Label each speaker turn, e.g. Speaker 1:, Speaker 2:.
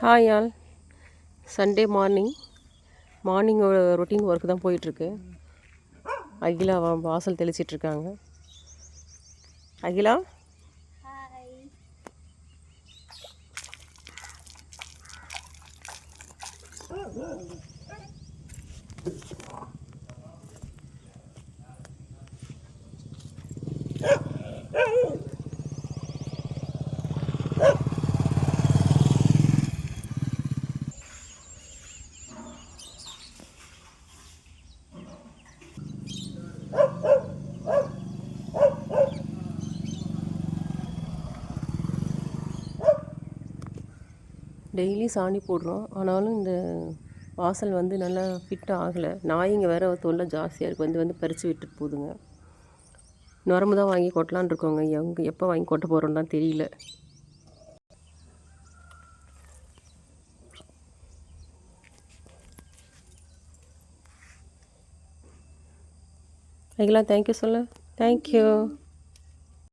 Speaker 1: Hi all. Sunday morning routine work தான் போயிட்டுருக்கு. அகிலா வாசல் தெளிச்சிட்ருக்காங்க. அகிலா, டெய்லி சாணி போடுறோம். ஆனாலும் இந்த வாசல் நல்லா ஃபிட் ஆகலை. நாய்ங்க வேறு தொல்லை ஜாஸ்தியாக இருக்குது. வந்து பறித்து விட்டுட்டு போகுதுங்க. நுரம்பு தான் வாங்கி கொட்டலான் இருக்கோங்க. எப்போ வாங்கி கொட்ட போகிறோன்னு தான் தெரியல. அகிலா, தேங்க்யூ சொல்லு. தேங்க்யூ.